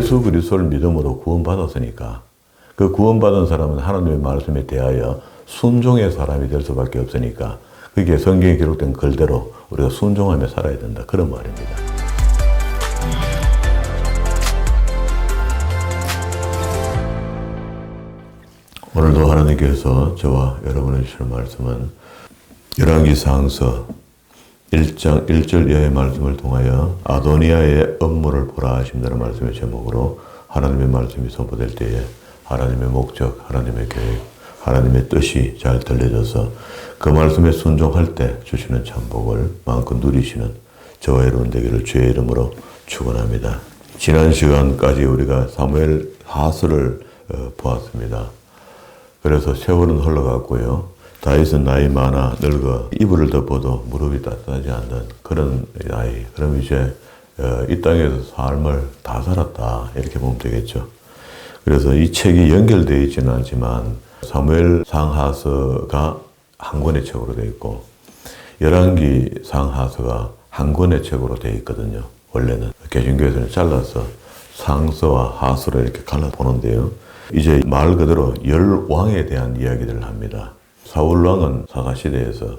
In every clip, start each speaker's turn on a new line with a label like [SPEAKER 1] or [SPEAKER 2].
[SPEAKER 1] 예수 그리스도를 믿음으로 구원받았으니까 그 구원받은 사람은 하나님의 말씀에 대하여 순종의 사람이 될 수밖에 없으니까 그게 성경에 기록된 글대로 우리가 순종하며 살아야 된다. 그런 말입니다. 오늘도 하나님께서 저와 여러분에게 주시는 말씀은 열왕기상서 1장 1절 이하의 말씀을 통하여 아도니아의 업무를 보라 하신다는 말씀의 제목으로 하나님의 말씀이 선포될 때에 하나님의 목적, 하나님의 계획, 하나님의 뜻이 잘 들려져서 그 말씀에 순종할 때 주시는 참복을 마음껏 누리시는 저와 여러분 되기를 주의 이름으로 축원합니다. 지난 시간까지 우리가 사무엘 하스를 보았습니다. 그래서 세월은 흘러갔고요. 다윗은 나이 많아 늙어 이불을 덮어도 무릎이 따뜻하지 않는 그런 나이. 그럼 이제 이 땅에서 삶을 다 살았다 이렇게 보면 되겠죠. 그래서 이 책이 연결되어 있지는 않지만 사무엘 상하서가 한 권의 책으로 되어 있고 열왕기 상하서가 한 권의 책으로 되어 있거든요. 원래는 개신교에서는 잘라서 상서와 하서로 이렇게 갈라보는데요. 이제 말 그대로 열 왕에 대한 이야기들을 합니다. 사울 왕은 사사시대에서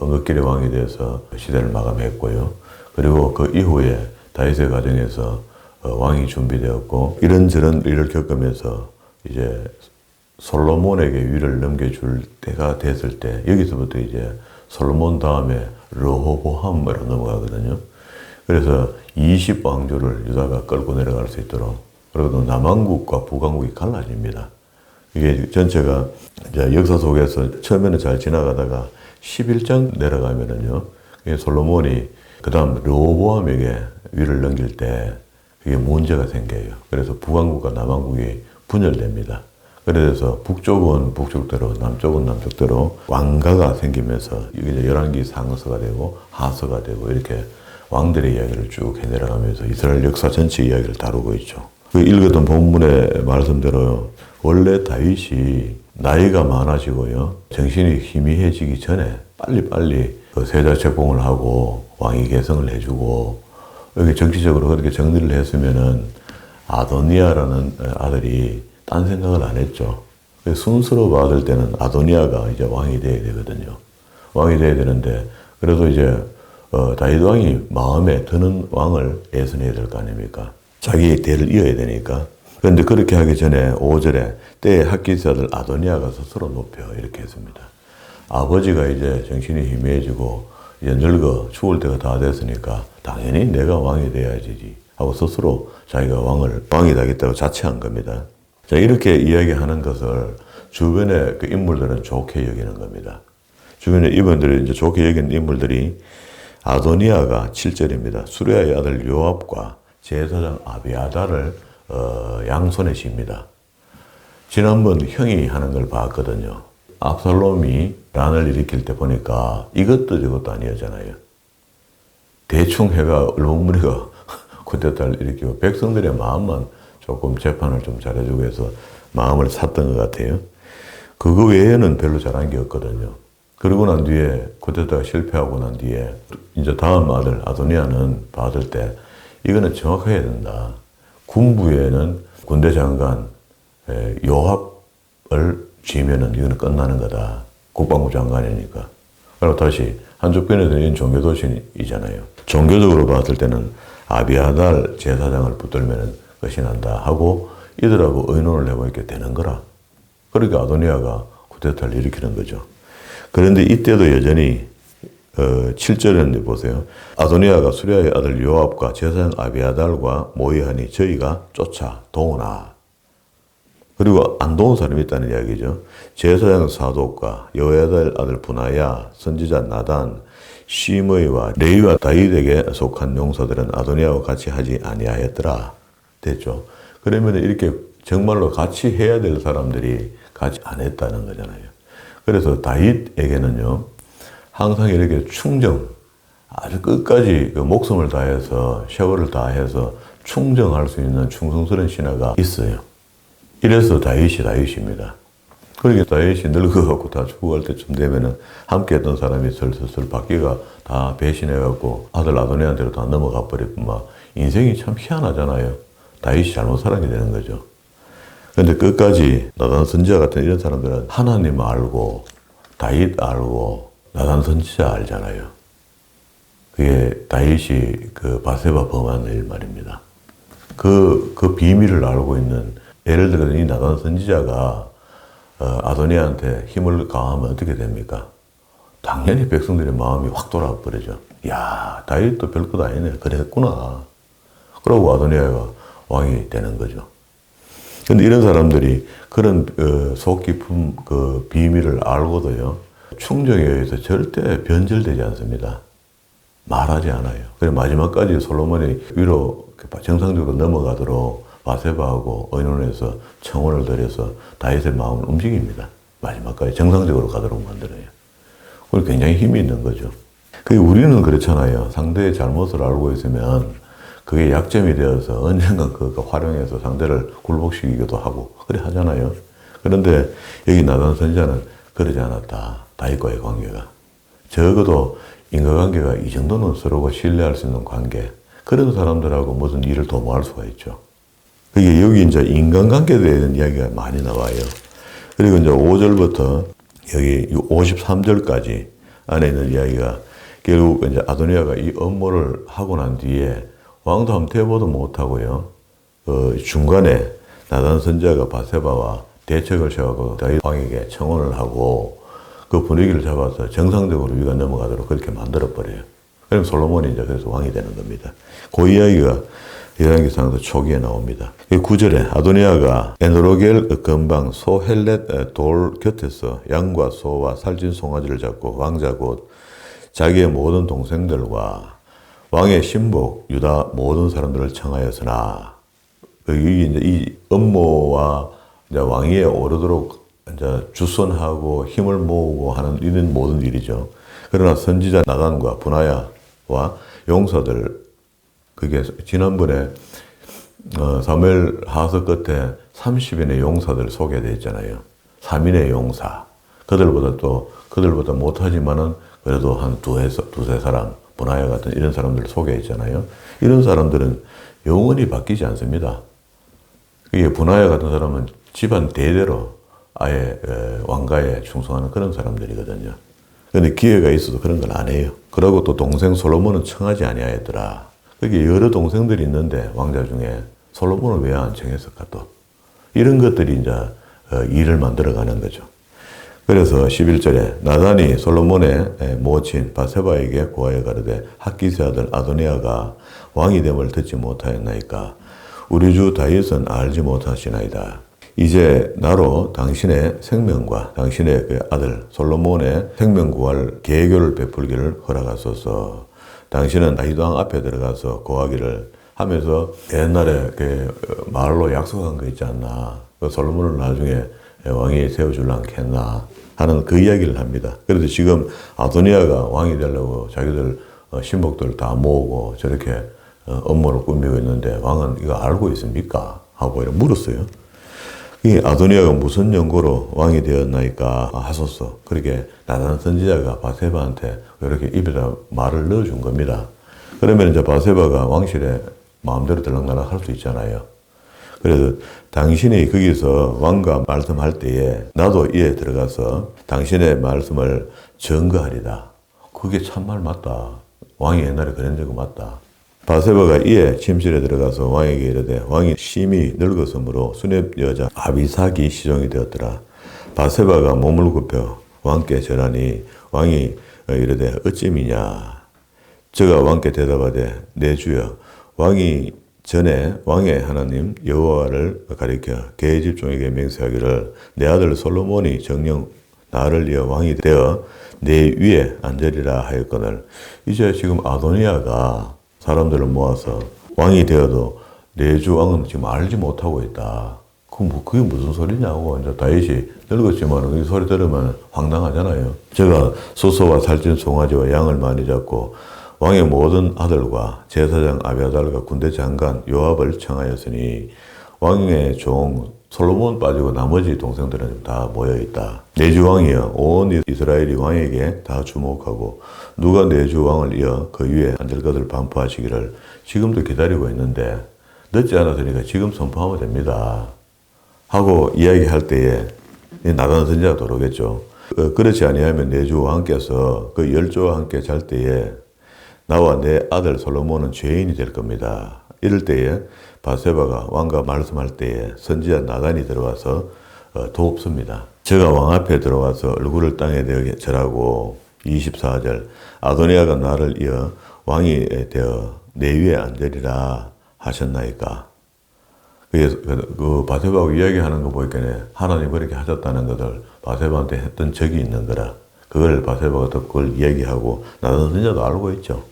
[SPEAKER 1] 응급길의 왕이 돼서 시대를 마감했고요. 그리고 그 이후에 다윗의 가정에서 왕이 준비되었고 이런저런 일을 겪으면서 이제 솔로몬에게 위를 넘겨줄 때가 됐을 때 여기서부터 이제 솔로몬 다음에 르호보암으로 넘어가거든요. 그래서 20왕조를 유다가 끌고 내려갈 수 있도록 그리고 남왕국과 북왕국이 갈라집니다. 이게 전체가 이제 역사 속에서 처음에는 잘 지나가다가 11장 내려가면은요, 솔로몬이 그 다음 르호보암에게 위를 넘길 때 그게 문제가 생겨요. 그래서 북왕국과 남왕국이 분열됩니다. 그래서 북쪽은 북쪽대로, 남쪽은 남쪽대로 왕가가 생기면서 이게 열왕기 상서가 되고 하서가 되고 이렇게 왕들의 이야기를 쭉 해내려가면서 이스라엘 역사 전체 이야기를 다루고 있죠. 그 읽었던 본문의 말씀대로 원래 다윗이 나이가 많아지고요. 정신이 희미해지기 전에 빨리빨리 그 세자책봉을 하고 왕위 계승을 해주고 여기 정치적으로 그렇게 정리를 했으면은 아도니아라는 아들이 딴 생각을 안 했죠. 순서로 받을 때는 아도니아가 이제 왕이 돼야 되거든요. 왕이 돼야 되는데 그래도 이제 다윗 왕이 마음에 드는 왕을 예선해야 될 거 아닙니까? 자기의 대를 이어야 되니까. 그런데 그렇게 하기 전에 5절에 때에 학기스 아들 아도니아가 스스로 높여 이렇게 했습니다. 아버지가 이제 정신이 희미해지고 이제 늙어 죽을 때가 다 됐으니까 당연히 내가 왕이 돼야지 하고 스스로 자기가 왕이 되겠다고 자처한 겁니다. 자, 이렇게 이야기하는 것을 주변의 그 인물들은 좋게 여기는 겁니다. 주변의 이분들이 이제 좋게 여기는 인물들이 아도니아가 7절입니다. 수레아의 아들 요압과 제사장 아비아달을 양손에 쥡니다. 지난번 형이 하는 걸 봤거든요. 압살롬이 난을 일으킬 때 보니까 이것도 저것도 아니었잖아요. 대충 해가 얼룩무리가 쿠데타를 일으키고 백성들의 마음만 조금 재판을 좀 잘해주고 해서 마음을 샀던 것 같아요. 그거 외에는 별로 잘한 게 없거든요. 그러고 난 뒤에 쿠데타가 실패하고 난 뒤에 이제 다음 아들 아도니아는 받을 때 이거는 정확해야 된다. 군부에는 군대 장관 요압을 쥐면은 이거는 끝나는 거다. 국방부 장관이니까. 그리고 다시 한쪽 편에서는 이건 종교도신이잖아요. 종교적으로 봤을 때는 아비아달 제사장을 붙들면은 것이 난다 하고 이들하고 의논을 해보니까 되는 거라. 그러니까 아도니아가 쿠데타를 일으키는 거죠. 그런데 이때도 여전히 7절에 보세요. 아도니아가 수리아의 아들 요압과 제사장 아비아달과 모의하니 저희가 쫓아 도우나. 그리고 안 도운 사람이 있다는 이야기죠. 제사장 사독과 여호야다의 아들 분하야, 선지자 나단, 시므이와 레위와 다윗에게 속한 용사들은 아도니아와 같이 하지 아니하였더라. 됐죠. 그러면 이렇게 정말로 같이 해야 될 사람들이 같이 안 했다는 거잖아요. 그래서 다윗에게는요, 항상 이렇게 충정, 아주 끝까지 그 목숨을 다해서, 세월을 다해서 충정할 수 있는 충성스러운 신하가 있어요. 이래서 다윗입니다. 그러니까 다윗이 늙어갖고 다 죽어갈 때쯤 되면은 함께 했던 사람이 슬슬 바퀴가 다 배신해갖고 아들 아도니아한테로 다 넘어가 버리고 막 인생이 참 희한하잖아요. 다윗이 잘못 살게 되는 거죠. 근데 끝까지 나단 선지자 같은 이런 사람들은 하나님 알고 다윗 알고 나단 선지자 알잖아요. 그게 다윗이 그 바세바 범한 일 말입니다. 그 비밀을 알고 있는, 예를 들어 이 나단 선지자가 아도니아한테 힘을 가하면 어떻게 됩니까? 당연히 백성들의 마음이 확 돌아버리죠. 야, 다윗도 별것 아니네. 그랬구나. 그러고 아도니아가 왕이 되는 거죠. 근데 이런 사람들이 그런 속 깊은 그 비밀을 알고도요, 충정에 의해서 절대 변절되지 않습니다. 말하지 않아요. 그래서 마지막까지 솔로몬이 위로 정상적으로 넘어가도록 바세바하고 의논해서 청혼을 드려서 다윗의 마음을 움직입니다. 마지막까지 정상적으로 가도록 만들어요. 그걸 굉장히 힘이 있는 거죠. 그게 우리는 그렇잖아요. 상대의 잘못을 알고 있으면 그게 약점이 되어서 언젠가 그거 활용해서 상대를 굴복시키기도 하고 그래 하잖아요. 그런데 여기 나단 선지자는 그러지 않았다. 다윗과의 관계가. 적어도 인과관계가 이 정도는 서로가 신뢰할 수 있는 관계. 그런 사람들하고 무슨 일을 도모할 수가 있죠. 그게 여기 이제 인간관계에 대한 이야기가 많이 나와요. 그리고 이제 5절부터 여기 53절까지 안에 있는 이야기가 결국 이제 아도니아가 이 업무를 하고 난 뒤에 왕도 한번 대보도 못하고요. 중간에 나단 선지자가 바세바와 대책을 세우고 다윗 왕에게 청혼을 하고 그 분위기를 잡아서 정상적으로 위가 넘어가도록 그렇게 만들어버려요. 그럼 솔로몬이 이제 그래서 왕이 되는 겁니다. 그 이야기가 열왕기상서 초기에 나옵니다. 9절에 아도니아가 에노로겔 근방 소헬렛 돌 곁에서 양과 소와 살찐 송아지를 잡고 왕자 곧 자기의 모든 동생들과 왕의 신복 유다 모든 사람들을 청하였으나 이제 이 업무와 이제 왕위에 오르도록 이제 주선하고 힘을 모으고 하는 이런 모든 일이죠. 그러나 선지자 나단과 분하야와 용사들, 그게 지난번에 사무엘 하서 끝에 30인의 용사들 소개되어 있잖아요. 3인의 용사. 그들보다 못하지만은 그래도 한 두세 사람, 분하야 같은 이런 사람들 소개해 있잖아요. 이런 사람들은 영원히 바뀌지 않습니다. 이게 분하야 같은 사람은 집안 대대로 아예 왕가에 충성하는 그런 사람들이거든요. 그런데 기회가 있어도 그런 걸 안 해요. 그리고 또 동생 솔로몬은 청하지 아니하였더라. 그게 여러 동생들이 있는데 왕자 중에 솔로몬은 왜 안 청했을까 또. 이런 것들이 이제 일을 만들어가는 거죠. 그래서 11절에 나단이 솔로몬의 모친 바세바에게 고하여 가르되 학기스 아들 아도니아가 왕이 됨을 듣지 못하였나이까 우리 주 다윗은 알지 못하시나이다. 이제 나로 당신의 생명과 당신의 그 아들 솔로몬의 생명 구할 계교를 베풀기를 허락하소서. 당신은 다윗 왕 앞에 들어가서 고하기를 하면서 옛날에 그 말로 약속한 거 있지 않나. 그 솔로몬을 나중에 왕이 세워주려 않겠나 하는 그 이야기를 합니다. 그래서 지금 아도니아가 왕이 되려고 자기들 신복들 다 모으고 저렇게 업무를 꾸미고 있는데 왕은 이거 알고 있습니까? 하고 이렇게 물었어요. 이 아도니아가 무슨 연고로 왕이 되었나이까 하소서. 그렇게 나단 선지자가 바세바한테 이렇게 입에다 말을 넣어준 겁니다. 그러면 이제 바세바가 왕실에 마음대로 들락날락 할 수 있잖아요. 그래서 당신이 거기서 왕과 말씀할 때에 나도 이에 들어가서 당신의 말씀을 증거하리다. 그게 참말 맞다. 왕이 옛날에 그런 적은 맞다. 바세바가 이에 침실에 들어가서 왕에게 이르되 왕이 심히 늙었으므로 수렙 여자 아비삭이 시종이 되었더라. 바세바가 몸을 굽혀 왕께 절하니 왕이 이르되 어찌미냐. 저가 왕께 대답하되 내 주여 왕이 전에 왕의 하나님 여호와를 가리켜 그의 집종에게 맹세하기를 내 아들 솔로몬이 정녕 나를 이어 왕이 되어 내 위에 앉으리라 하였거늘 이제 지금 아도니아가 사람들을 모아서 왕이 되어도 내 주 왕은 지금 알지 못하고 있다. 그게 무슨 소리냐고. 이제 다윗이 늙었지만 이 소리 들으면 황당하잖아요. 제가 소소와 살찐 송아지와 양을 많이 잡고 왕의 모든 아들과 제사장 아비아달과 군대 장관 요압을 청하였으니 왕의 종 솔로몬 빠지고 나머지 동생들은 다 모여있다. 내 주 왕이여 온 이스라엘이 왕에게 다 주목하고 누가 내 주 왕을 이어 그 위에 앉을 것을 반포하시기를 지금도 기다리고 있는데 늦지 않았으니까 지금 선포하면 됩니다. 하고 이야기할 때에 나단 선지자가 들어오겠죠. 그렇지 아니하면 내 주 왕께서 그 열조와 함께 잘 때에 나와 내 아들 솔로몬은 죄인이 될 겁니다. 이럴 때에 바세바가 왕과 말씀할 때에 선지자 나단이 들어와서 돕습니다. 저가 왕 앞에 들어와서 얼굴을 땅에 대게 절하고 24절 아도니아가 나를 이어 왕이 되어 내 위에 앉으리라 하셨나이까. 그 바세바하고 이야기하는 거 보니까 하나님 그렇게 하셨다는 것을 바세바한테 했던 적이 있는 거라. 그걸 바세바가 또 그걸 이야기하고 나단 선지자도 알고 있죠.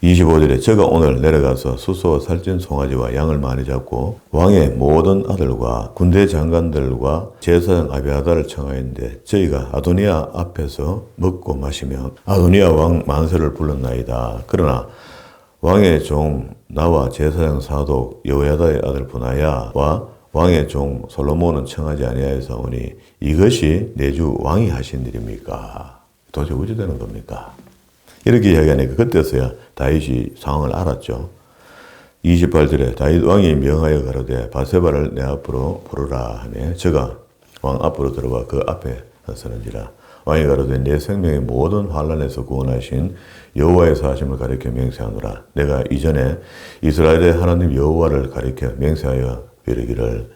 [SPEAKER 1] 25절에 저가 오늘 내려가서 수소와 살찐 송아지와 양을 많이 잡고 왕의 모든 아들과 군대 장관들과 제사장 아비아다를 청하였는데 저희가 아도니아 앞에서 먹고 마시며 아도니아 왕 만세를 불렀나이다. 그러나 왕의 종 나와 제사장 사독 여호야다의 아들 분하야와 왕의 종 솔로몬은 청하지 아니하였사오니 이것이 내 주 왕이 하신 일입니까? 도대체 어찌 되는 겁니까? 이렇게 이야기하니까 그때서야 다윗이 상황을 알았죠. 28절에 다윗 왕이 명하여 가로되 바세바를 내 앞으로 부르라 하네. 저가 왕 앞으로 들어와 그 앞에 서는지라. 왕이 가로되 내 생명의 모든 환난에서 구원하신 여호와의 사심을 가리켜 맹세하노라. 내가 이전에 이스라엘의 하나님 여호와를 가리켜 맹세하여 이르기를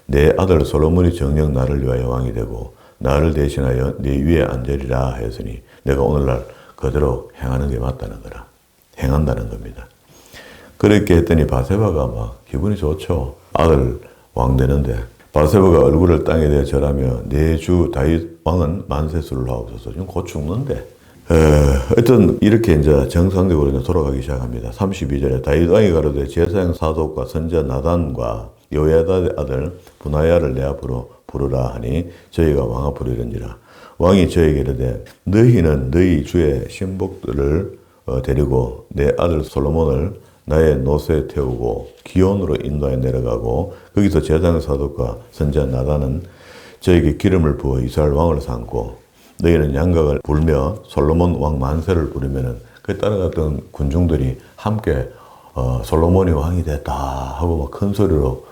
[SPEAKER 1] 내 아들 솔로몬이 정녕 나를 위하여 왕이 되고 나를 대신하여 네 위에 앉으리라 하였으니 내가 오늘날 그대로 행하는 게 맞다는 거라. 행한다는 겁니다. 그렇게 했더니 바세바가 막 기분이 좋죠. 아들 왕 되는데 바세바가 얼굴을 땅에 대어 절하며 내 주 다윗 왕은 만세수를 하옵소서. 지금 곧 죽는데. 하여튼 이렇게 이제 정상적으로 이제 돌아가기 시작합니다. 32절에 다윗 왕이 가로되 제사장 사독과 선지자 나단과 여호야다의 아들 분하야를 내 앞으로 부르라 하니 저희가 왕 앞으로 이른지라. 왕이 저에게 이르되 너희는 너희 주의 신복들을 데리고 내 아들 솔로몬을 나의 노새에 태우고 기온으로 인도하여 내려가고 거기서 제사장 사독과 선지자 나단은 저에게 기름을 부어 이스라엘 왕을 삼고 너희는 양각을 불며 솔로몬 왕 만세를 부르면은 그 따라갔던 군중들이 함께 솔로몬이 왕이 됐다 하고 막 큰 소리로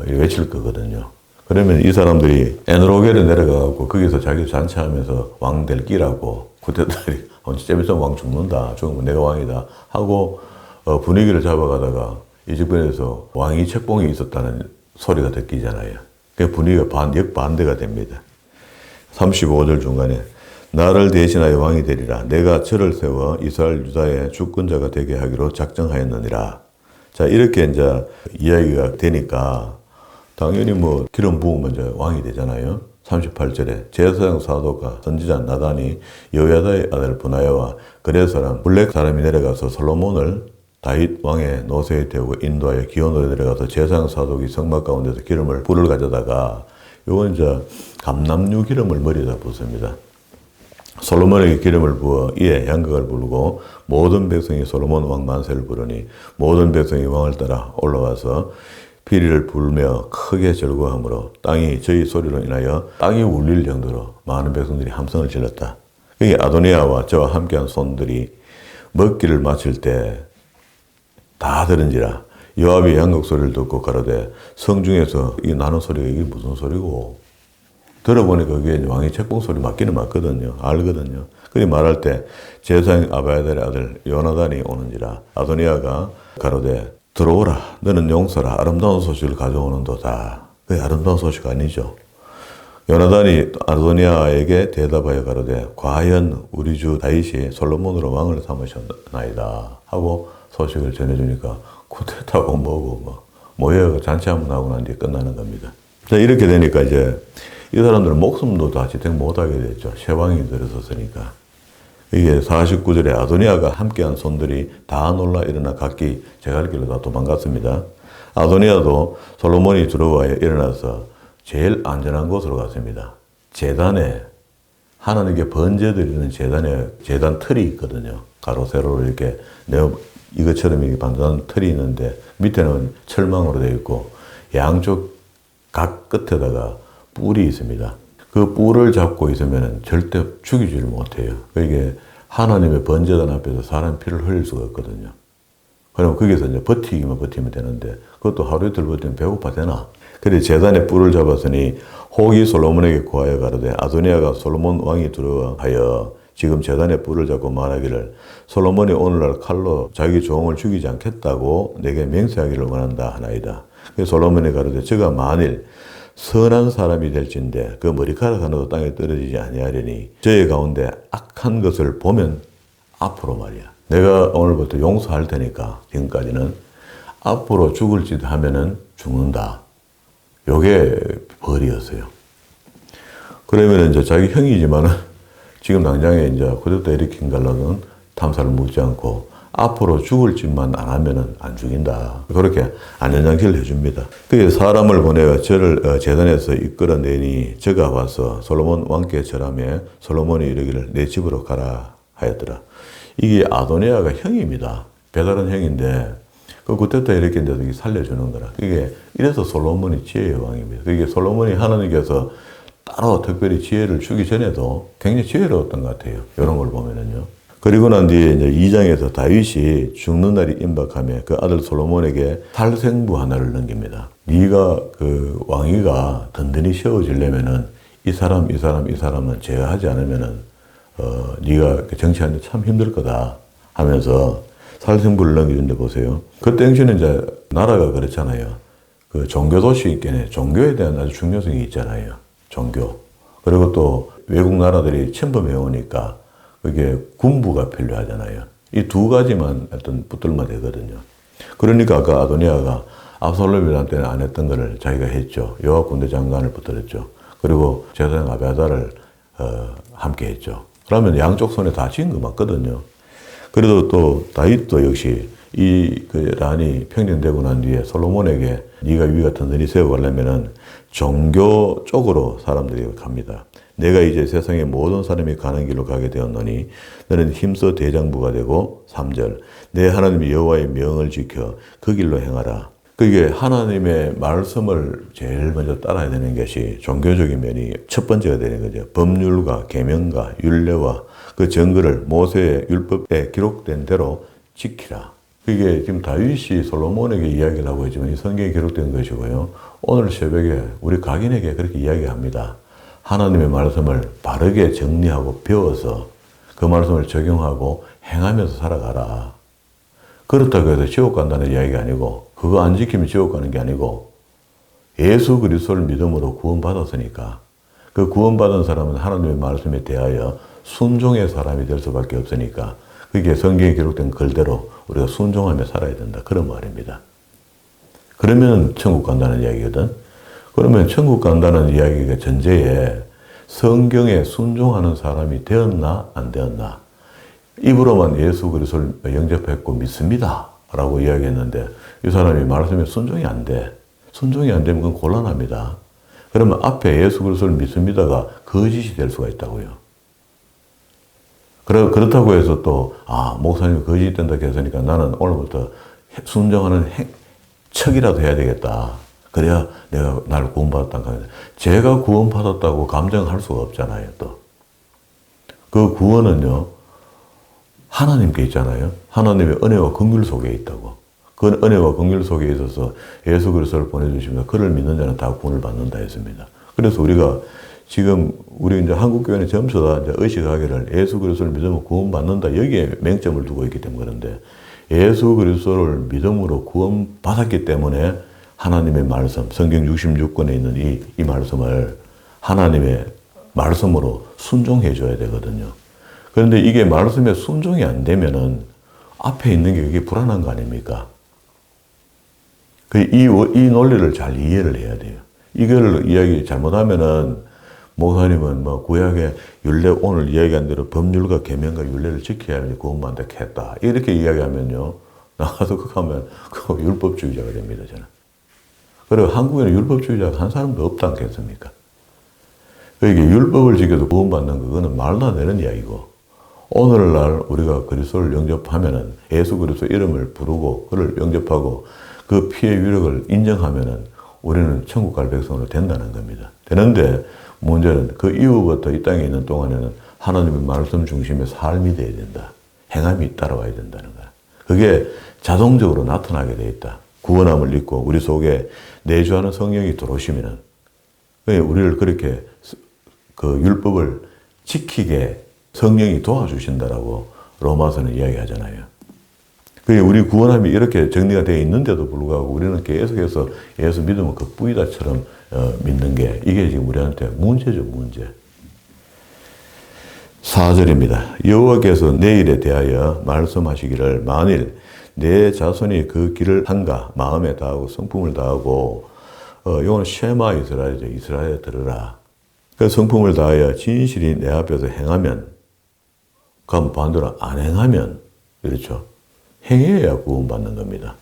[SPEAKER 1] 외칠 거거든요. 그러면 이 사람들이 에노로겔에 내려가고 거기서 자기 잔치하면서 왕 될 끼라고 그때들이 좀 있으면 왕 죽는다. 죽으면 내가 왕이다. 하고 분위기를 잡아가다가 이 주변에서 왕이 책봉이 있었다는 소리가 듣기잖아요. 그 분위기가 역반대가 됩니다. 35절 중간에 나를 대신하여 왕이 되리라. 내가 절을 세워 이스라엘 유다의 주권자가 되게 하기로 작정하였느니라. 자, 이렇게 이제 이야기가 되니까 당연히 뭐 기름 부으면 이제 왕이 되잖아요. 38절에 제사장 사독과 선지자 나단이 여호야다의 아들 분하야와 그레 사람 블렉 사람이 내려가서 솔로몬을 다윗 왕의 노새에 태우고 인도하여 기온으로 내려가서 제사장 사독이 성막 가운데서 기름을 불을 가져다가 요건 이제 감람류 기름을 머리에다 붓습니다. 솔로몬에게 기름을 부어 이에 양각을 부르고 모든 백성이 솔로몬 왕 만세를 부르니 모든 백성이 왕을 따라 올라와서 피리를 불며 크게 절구하므로 땅이 저희 소리로 인하여 땅이 울릴 정도로 많은 백성들이 함성을 질렀다. 여기 아도니아와 저와 함께한 손들이 먹기를 마칠 때 다 들은지라 요압이 양각 소리를 듣고 가로되 성중에서 이 나는 소리가 이게 무슨 소리고 들어보니까 그게 왕의 책봉 소리 맞기는 맞거든요. 알거든요. 그리 말할 때 제사장 아비아달의 아들 요나단이 오는지라 아도니아가 가로되 들어오라. 너는 용서라. 아름다운 소식을 가져오는도다. 그게 아름다운 소식 아니죠. 요나단이 아도니아에게 대답하여 가로되 과연 우리 주 다윗이 솔로몬으로 왕을 삼으셨나이다 하고 소식을 전해주니까 쿠데타고 뭐고 막 모여가 잔치 한번 하고 난 뒤에 끝나는 겁니다. 자, 이렇게 되니까 이제 이 사람들은 목숨도 다 지탱 못하게 됐죠. 쇠왕이 들어섰으니까. 이게 49절에 아도니아가 함께한 손들이 다 놀라 일어나 각기 제갈길로 다 도망갔습니다. 아도니아도 솔로몬이 들어와 일어나서 제일 안전한 곳으로 갔습니다. 제단에 하나님께 번제 드리는 제단 틀이 있거든요. 가로 세로로 이렇게 이것처럼 이렇게 반전한 틀이 있는데 밑에는 철망으로 되어 있고 양쪽 각 끝에다가 뿔이 있습니다. 그 뿔을 잡고 있으면 절대 죽이지를 못해요. 이게 하나님의 번제단 앞에서 사람 피를 흘릴 수가 없거든요. 그럼 거기서 이제 버티기만 버티면 되는데 그것도 하루 이틀 버티면 배고파 되나? 그래 제단에 뿔을 잡았으니 혹이 솔로몬에게 구하여 가로되 아도니아가 솔로몬 왕이 두려워하여 지금 제단에 뿔을 잡고 말하기를 솔로몬이 오늘날 칼로 자기 종을 죽이지 않겠다고 내게 맹세하기를 원한다 하나이다. 그래서 솔로몬이 가로되 저가 만일 선한 사람이 될진데 그 머리카락 하나도 땅에 떨어지지 아니하려니 저의 가운데 악한 것을 보면 앞으로 말이야. 내가 오늘부터 용서할 테니까 지금까지는 앞으로 죽을 짓 하면은 죽는다. 요게 벌이었어요. 그러면 이제 자기 형이지만은 지금 당장에 이제 쿠데타 일으킨 갈라는 탐사를 묻지 않고 앞으로 죽을 짓만 안 하면은 안 죽인다. 그렇게 안전장치를 해줍니다. 그래서 사람을 보내어 저를 제단에서 이끌어내니 저가 와서 솔로몬 왕께 절하며 솔로몬이 이르기를 내 집으로 가라 하였더라. 이게 아도니아가 형입니다. 배다른 형인데 그 쿠데타 일으킨 데서 살려주는 거라. 이게 이래서 솔로몬이 지혜의 왕입니다. 그게 솔로몬이 하나님께서 따로 특별히 지혜를 주기 전에도 굉장히 지혜로웠던 것 같아요. 이런 걸 보면은요. 그리고 난 뒤에 이제 2장에서 다윗이 죽는 날이 임박하며 그 아들 솔로몬에게 살생부 하나를 넘깁니다. 네가 그 왕위가 든든히 세워지려면은 이 사람은 제어하지 않으면은 네가 정치하는데 참 힘들 거다 하면서 살생부를 넘기는데 보세요. 그 당시에는 이제 나라가 그렇잖아요. 그 종교도시 있겠네. 종교에 대한 아주 중요성이 있잖아요. 종교. 그리고 또 외국 나라들이 침범해 오니까 그게 군부가 필요하잖아요. 이 두 가지만 어떤 붙들면 되거든요. 그러니까 아까 아도니아가 압살롬한테는 안 했던 거를 자기가 했죠. 요압 군대 장관을 붙들었죠. 그리고 제사장 아비아달을 함께 했죠. 그러면 양쪽 손에 다 쥔 거 맞거든요. 그래도 또 다윗도 역시 그 란이 평정되고 난 뒤에 솔로몬에게 네가 위가 든든히 세워가려면은 종교 쪽으로 사람들이 갑니다. 내가 이제 세상의 모든 사람이 가는 길로 가게 되었노니 너는 힘써 대장부가 되고 3절 내 하나님 여호와의 명을 지켜 그 길로 행하라. 그게 하나님의 말씀을 제일 먼저 따라야 되는 것이 종교적인 면이 첫 번째가 되는 거죠. 법률과 계명과 율례와 그 정거를 모세의 율법에 기록된 대로 지키라. 그게 지금 다윗이 솔로몬에게 이야기를 하고 있지만 이 성경에 기록된 것이고요. 오늘 새벽에 우리 각인에게 그렇게 이야기합니다. 하나님의 말씀을 바르게 정리하고 배워서 그 말씀을 적용하고 행하면서 살아가라. 그렇다고 해서 지옥 간다는 이야기가 아니고 그거 안 지키면 지옥 가는 게 아니고 예수 그리스도를 믿음으로 구원받았으니까 그 구원받은 사람은 하나님의 말씀에 대하여 순종의 사람이 될 수밖에 없으니까 그게 성경에 기록된 글대로 우리가 순종하며 살아야 된다. 그런 말입니다. 그러면 천국 간다는 이야기거든. 그러면 천국 간다는 이야기가 전제에 성경에 순종하는 사람이 되었나 안 되었나. 입으로만 예수 그리스도를 영접했고 믿습니다 라고 이야기했는데 이 사람이 말씀에 순종이 안 돼. 순종이 안 되면 그건 곤란합니다. 그러면 앞에 예수 그리스도를 믿습니다가 거짓이 될 수가 있다고요. 그렇다고 해서 또 목사님이 거짓이 된다 했으니까 나는 오늘부터 순종하는 척이라도 해야 되겠다. 그래야 내가 나를 구원받았다는 거예요. 제가 구원받았다고 감정할 수가 없잖아요, 또. 그 구원은요, 하나님께 있잖아요. 하나님의 은혜와 긍휼 속에 있다고. 그 은혜와 긍휼 속에 있어서 예수 그리스도를 보내주시면 그를 믿는 자는 다 구원을 받는다 했습니다. 그래서 우리가 지금 우리 이제 한국교회는 전부 다 이제 의식하기를 예수 그리스도를 믿으면 구원받는다 여기에 맹점을 두고 있기 때문에 그런데 예수 그리스도를 믿음으로 구원받았기 때문에 하나님의 말씀, 성경 66권에 있는 이 말씀을 하나님의 말씀으로 순종해 줘야 되거든요. 그런데 이게 말씀에 순종이 안 되면은 앞에 있는 게 그게 불안한 거 아닙니까? 이 논리를 잘 이해를 해야 돼요. 이걸 이야기 잘못하면은 목사님은 뭐 구약의 율례 오늘 이야기한 대로 법률과 계명과 율례를 지켜야 구원받는다 했다. 이렇게 이야기하면요. 나가서 그거 하면 그거 율법주의자가 됩니다, 저는. 그리고 한국에는 율법주의자가 한 사람도 없지 않겠습니까? 그러니까 율법을 지켜도 구원받는 그거는 말도 안 되는 이야기고 오늘날 우리가 그리스도를 영접하면은 예수 그리스도 이름을 부르고 그를 영접하고 그 피의 위력을 인정하면은 우리는 천국 갈 백성으로 된다는 겁니다. 되는데 문제는 그 이후부터 이 땅에 있는 동안에는 하나님의 말씀 중심의 삶이 돼야 된다. 행함이 따라와야 된다는 거야. 그게 자동적으로 나타나게 돼 있다. 구원함을 입고 우리 속에 내주하는 성령이 들어오시면은 우리를 그렇게 그 율법을 지키게 성령이 도와주신다라고 로마서는 이야기하잖아요. 그게 우리 구원함이 이렇게 정리가 되어 있는데도 불구하고 우리는 계속해서 예수 믿으면 그 뿌이다처럼 믿는 게 이게 지금 우리한테 문제죠, 문제. 4절입니다. 여호와께서 내일에 대하여 말씀하시기를 만일 내 자손이 그 길을 한가 마음에 다하고 성품을 다하고 이건 쉐마 이스라엘이죠. 이스라엘 들으라. 그 성품을 다하여 진실이 내 앞에서 행하면 그럼 반대로 안 행하면 그렇죠. 행해야 구원받는 겁니다.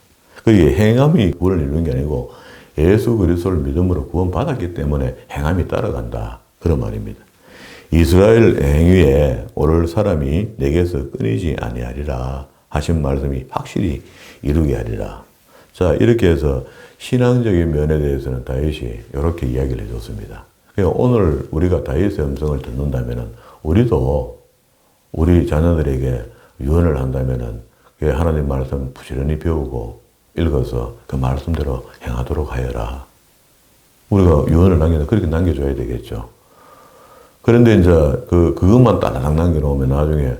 [SPEAKER 1] 그게 행함이 구원을 이루는 게 아니고 예수 그리스도를 믿음으로 구원받았기 때문에 행함이 따라간다. 그런 말입니다. 이스라엘 행위에 오를 사람이 내게서 끊이지 아니하리라 하신 말씀이 확실히 이루게 하리라. 자, 이렇게 해서 신앙적인 면에 대해서는 다윗이 이렇게 이야기를 해줬습니다. 그러니까 오늘 우리가 다윗의 음성을 듣는다면 우리도 우리 자녀들에게 유언을 한다면 하나님 말씀 부지런히 배우고 읽어서 그 말씀대로 행하도록 하여라. 우리가 유언을 남기는 그렇게 남겨줘야 되겠죠. 그런데 이제 그것만 따라락 남겨놓으면 나중에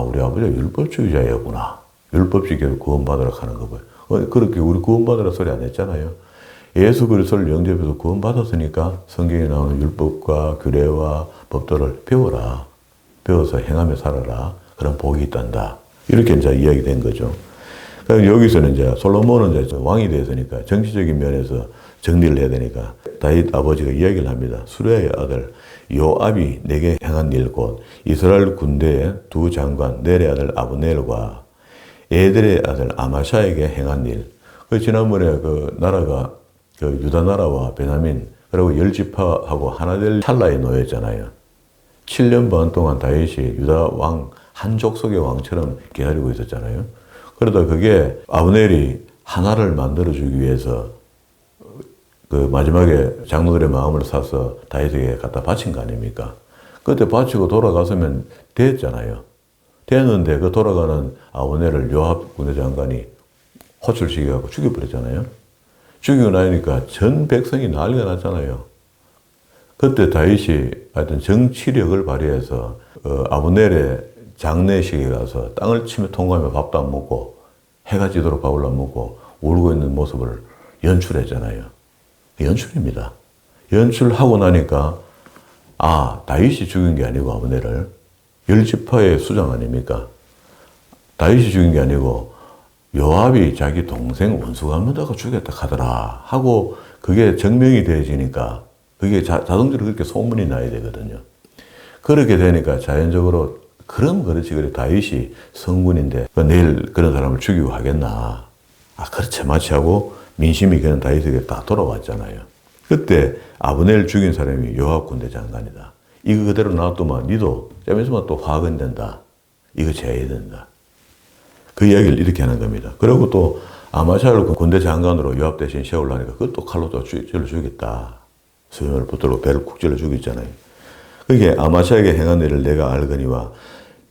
[SPEAKER 1] 우리 아버지가 율법주의자였구나. 율법주의로 구원받으라 하는 거 봐요. 그렇게 우리 구원받으라 소리 안 했잖아요. 예수 그리스도를 영접해서 구원받았으니까 성경에 나오는 율법과 규례와 법도를 배워라. 배워서 행하며 살아라. 그런 복이 있단다. 이렇게 이제 이야기된 거죠. 그러니까 여기서는 이제 솔로몬은 이제 왕이 됐으니까 정치적인 면에서 정리를 해야 되니까 다윗 아버지가 이야기를 합니다. 수레의 아들 요압이 내게 행한 일 곧 이스라엘 군대의 두 장관 넬의 아들 아브넬과 에델의 아들 아마샤에게 행한 일. 지난번에 그 나라가 유다 나라와 베냐민 그리고 10지파하고 하나 될 찰나에 놓였잖아요. 7년 반 동안 다윗이 유다 왕 한 족속의 왕처럼 기다리고 있었잖아요. 그러다 그게 아브넬이 하나를 만들어주기 위해서 그 마지막에 장로들의 마음을 사서 다윗에게 갖다 바친 거 아닙니까? 그때 바치고 돌아갔으면 됐잖아요. 됐는데 그 돌아가는 아브넬을 요압 군대장관이 호출시켜갖고 죽여버렸잖아요. 죽이고 나니까 전 백성이 난리가 났잖아요. 그때 다윗이 하여튼 정치력을 발휘해서 아브넬의 장례식에 가서 땅을 치며 통과하며 밥도 안 먹고 해가 지도록 밥을 안 먹고 울고 있는 모습을 연출했잖아요. 연출입니다. 연출하고 나니까 다윗이 죽인 게 아니고 아브넬을 10지파의 수장 아닙니까? 다윗이 죽인 게 아니고 요압이 자기 동생 원수가면다가 죽였다 하더라 하고 그게 증명이 되어지니까 그게 자동적으로 그렇게 소문이 나야 되거든요. 그렇게 되니까 자연적으로 그렇지. 그래 다윗이 성군인데 내일 그런 사람을 죽이고 하겠나. 그렇지 마치 하고 민심이 그런 다윗에게 다 돌아왔잖아요. 그때 아브넬 죽인 사람이 요압 군대 장관이다. 이거 그대로 놔두면 니도 좀 있으면 또 화근 된다. 이거 제해야 된다. 그 이야기를 이렇게 하는 겁니다. 그리고 또 아마샤를 군대 장관으로 요압 대신 세우려니까 그것도 칼로 또 찔러 죽였다. 수염을 붙들고 배를 쿡 찔러 죽였잖아요. 그게 아마샤에게 행한 일을 내가 알거니와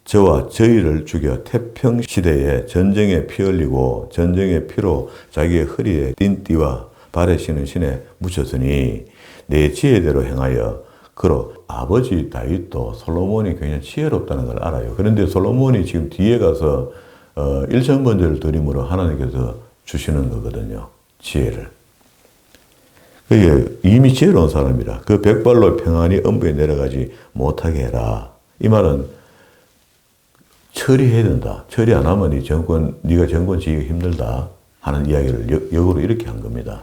[SPEAKER 1] 저와 저희를 죽여 태평시대에 전쟁에 피 흘리고 전쟁의 피로 자기의 허리에 띤 띠와 발에 신은 신에 묻혔으니 내 지혜대로 행하여 그로 아버지 다윗도 솔로몬이 굉장히 지혜롭다는 걸 알아요. 그런데 솔로몬이 지금 뒤에 가서 1,000번제를 드림으로 하나님께서 주시는 거거든요. 지혜를. 그게 이미 지혜로운 사람이라 그 백발로 평안히 엄부에 내려가지 못하게 해라. 이 말은 처리해야 된다. 처리 안 하면 네가 정권 지기가 힘들다 하는 이야기를 역으로 이렇게 한 겁니다.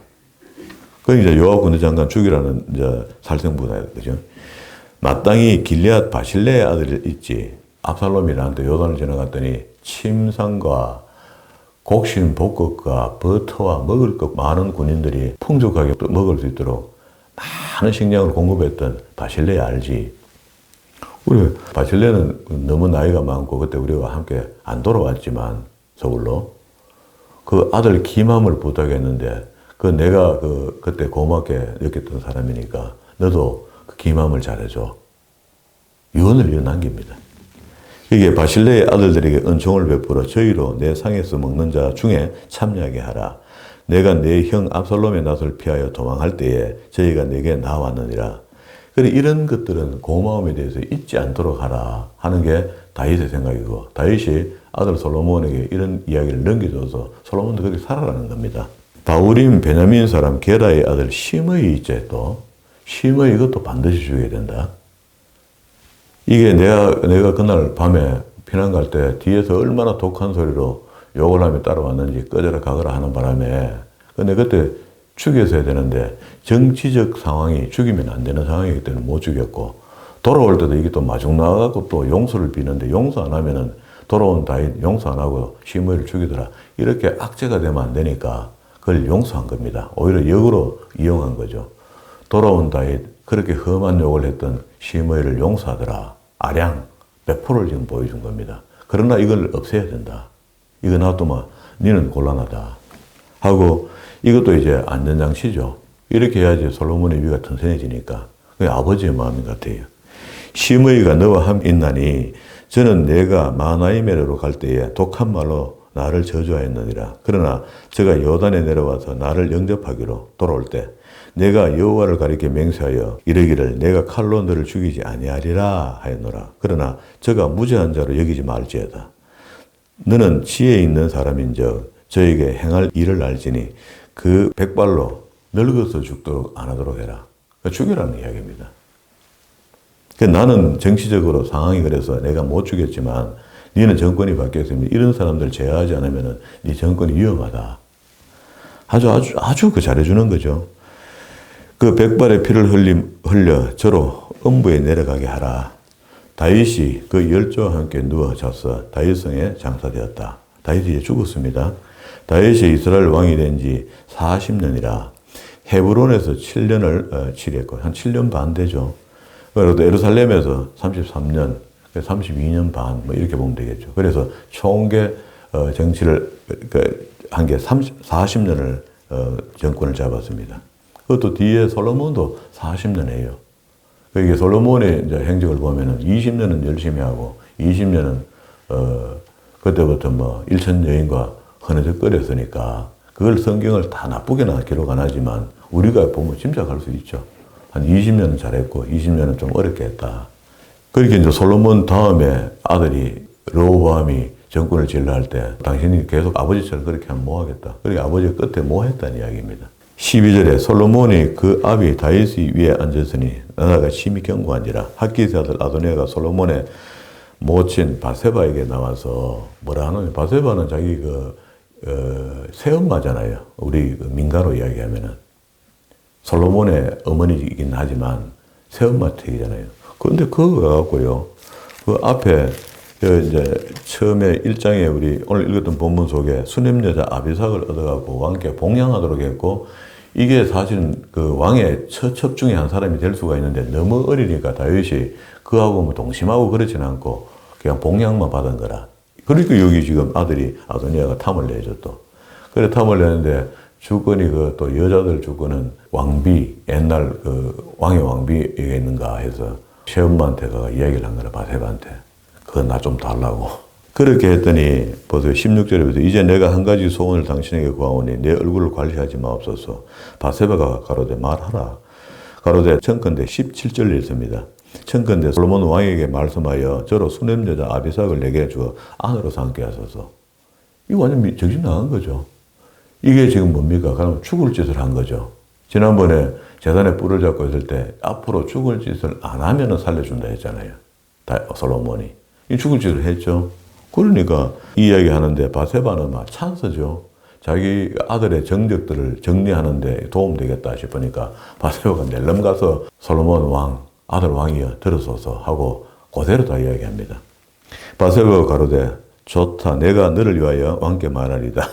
[SPEAKER 1] 이제 요압 군대 장관 죽이라는 이제 살생부다, 그죠? 마땅히 길리앗 바실레의 아들이 있지. 압살롬이 나한테 요단을 지나갔더니 침상과 곡신 볶음과 버터와 먹을 것 많은 군인들이 풍족하게 먹을 수 있도록 많은 식량을 공급했던 바실레 알지? 우리 바실레는 너무 나이가 많고 그때 우리가 함께 안 돌아왔지만 서울로 그 아들 기맘을 부탁했는데 내가 그때 고맙게 느꼈던 사람이니까 너도 그 기맘을 잘해줘. 유언을 남깁니다. 이게 바실레의 아들들에게 은총을 베풀어 저희로 내 상에서 먹는 자 중에 참여하게 하라. 내가 내 형 압살롬의 낯을 피하여 도망할 때에 저희가 내게 나왔느니라. 그래 이런 것들은 고마움에 대해서 잊지 않도록 하라 하는 게 다윗의 생각이고, 다윗이 아들 솔로몬에게 이런 이야기를 넘겨줘서 솔로몬도 그렇게 살아가는 겁니다. 바울임 베냐민 사람 게라의 아들 시므이 있지. 또 시므이 이것도 반드시 죽여야 된다. 이게 내가 그날 밤에 피난 갈 때 뒤에서 얼마나 독한 소리로 욕을 하며 따라왔는지 꺼져라 가거라 하는 바람에, 근데 그때 죽였어야 되는데 정치적 상황이 죽이면 안 되는 상황이기 때문에 못 죽였고, 돌아올 때도 이게 또 마중 나와갖고 또 용서를 비는데 용서 안 하면은 돌아온 다윗 용서 안 하고 시므이를 죽이더라. 이렇게 악재가 되면 안 되니까 그걸 용서한 겁니다. 오히려 역으로 이용한 거죠. 돌아온 다윗, 그렇게 험한 욕을 했던 시므이를 용서하더라. 아량 100%를 지금 보여준 겁니다. 그러나 이걸 없애야 된다. 이거 놔두면 니는 곤란하다 하고, 이것도 이제 안전장치죠. 이렇게 해야지 솔로몬의 위가 튼튼해지니까. 그게 아버지의 마음 같아요. 시므이가 너와 함께 있나니 저는 내가 마나이메르로 갈 때에 독한 말로 나를 저주하였느니라. 그러나 저가 요단에 내려와서 나를 영접하기로 돌아올 때 내가 여호와를 가리켜 맹세하여 이르기를 내가 칼로 너를 죽이지 아니하리라 하였노라. 그러나 저가 무죄한 자로 여기지 말지어다. 너는 지혜 있는 사람인즉 저에게 행할 일을 알지니 그 백발로 늙어서 죽도록 안 하도록 해라. 죽이라는 이야기입니다. 나는 정치적으로 상황이 그래서 내가 못 죽였지만 너는 정권이 바뀌었으면 이런 사람들 제어하지 않으면 네 정권이 위험하다. 아주 그 잘해주는 거죠. 그 백발의 피를 흘려 저로 음부에 내려가게 하라. 다윗이 그 열조와 함께 누워 잤어 다윗성에 장사되었다. 다윗이 이제 죽었습니다. 다윗이 이스라엘 왕이 된 지 40년이라 헤브론에서 7년을 치렀고 한 7년 반 되죠. 그리고 예루살렘에서 33년, 32년 반 뭐 이렇게 보면 되겠죠. 그래서 총계 정치를 한 게 40년을 정권을 잡았습니다. 그것도 뒤에 솔로몬도 40년이에요. 이게 솔로몬의 이제 행적을 보면은 20년은 열심히 하고 20년은 그때부터 뭐 일천 여인과 헌어적거렸으니까 그걸 성경을 다 나쁘게나 기록 안 하지만 우리가 보면 짐작할 수 있죠. 한 20년은 잘했고 20년은 좀 어렵게 했다. 그렇게 이제 솔로몬 다음에 아들이 르호보암이 정권을 지으려 할 때 당신이 계속 아버지처럼 그렇게 하면 뭐 하겠다. 그렇게 아버지가 끝에 뭐 했다는 이야기입니다. 12절에 솔로몬이 그 아비 다윗이 위에 앉았으니 나다가 심히 경고한지라. 학기스 아들 아도니아가 솔로몬의 모친 바세바에게 나와서 뭐라 하느냐. 바세바는 자기 새엄마잖아요. 우리 민가로 이야기하면은 솔로몬의 어머니이긴 하지만 새엄마 택이잖아요. 그런데 그거 갖고요. 그 앞에 이제 처음에 1장에 우리 오늘 읽었던 본문 속에 수냄 여자 아비삭을 얻어갖고 왕께 봉양하도록 했고, 이게 사실은 그 왕의 처첩 중에 한 사람이 될 수가 있는데 너무 어리니까 다윗이 그하고 뭐 동심하고 그렇지는 않고 그냥 봉양만 받은 거라. 그러니까 여기 지금 아들이 아도니아가 탐을 내죠 또. 그래 탐을 내는데 주권이 또 여자들 주권은 왕비, 옛날 왕의 왕비에 있는가 해서 새엄마한테 이야기를 한 거라, 바세바한테. 그거 나 좀 달라고. 그렇게 했더니 보세요. 16절에 이제 내가 한 가지 소원을 당신에게 구하오니 내 얼굴을 관리하지 마옵소서. 바세바가 가로되 말하라. 가로되 청컨대 17절에 있습니다. 청컨대 솔로몬 왕에게 말씀하여 저로 수냄 여자 아비삭을 내게 주어 아내로 삼게 하소서. 이거 완전 정신 나간 거죠. 이게 지금 뭡니까? 그럼 죽을 짓을 한 거죠. 지난번에 재단에 뿔을 잡고 있을 때 앞으로 죽을 짓을 안 하면 살려준다 했잖아요. 솔로몬이. 이 죽을 짓을 했죠. 그러니까 이 이야기 하는데 바세바는 막 찬스죠. 자기 아들의 정적들을 정리하는데 도움되겠다 싶으니까 바세바가 낼름 가서 솔로몬 왕, 아들 왕이여 들어서서 하고 그대로 다 이야기합니다. 바세바가 가로되 좋다. 내가 너를 위하여 왕께 말하리다.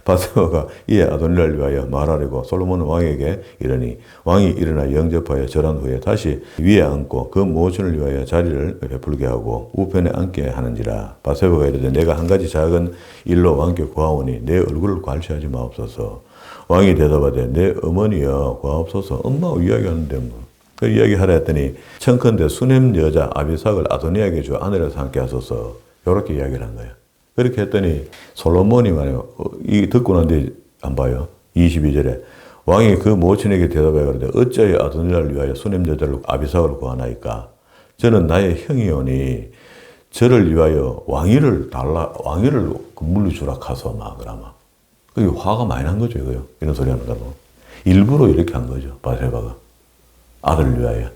[SPEAKER 1] 바세바가 이에 아도니아를 위하여 말하려고 솔로몬 왕에게 이르니 왕이 일어나 영접하여 절한 후에 다시 위에 앉고 그 모친을 위하여 자리를 베풀게 하고 우편에 앉게 하는지라. 바세바가 이르되 내가 한 가지 작은 일로 왕께 구하오니 내 얼굴을 관시하지 마옵소서. 왕이 대답하되 내 어머니여 구하옵소서. 엄마하고 이야기하는데 뭐 그 이야기하라 했더니 청컨대 수냄 여자 아비삭을 아도니아에게 주 아내로 삼게 하소서. 이렇게 이야기를 한 거예요. 그렇게 했더니 솔로몬이 말이에요. 이 듣고 난 뒤에 안 봐요. 22절에 왕이 그 모친에게 대답하여 그러되 어찌하여 아도니아를 위하여 수냄 여자를 아비삭을 구하나이까? 저는 나의 형이오니 저를 위하여 왕위를 물리주라 하소 막 그러면. 그게 화가 많이 난 거죠, 이거요. 이런 소리 하는 거로. 일부러 이렇게 한 거죠, 바세바가. 아들을 위하여.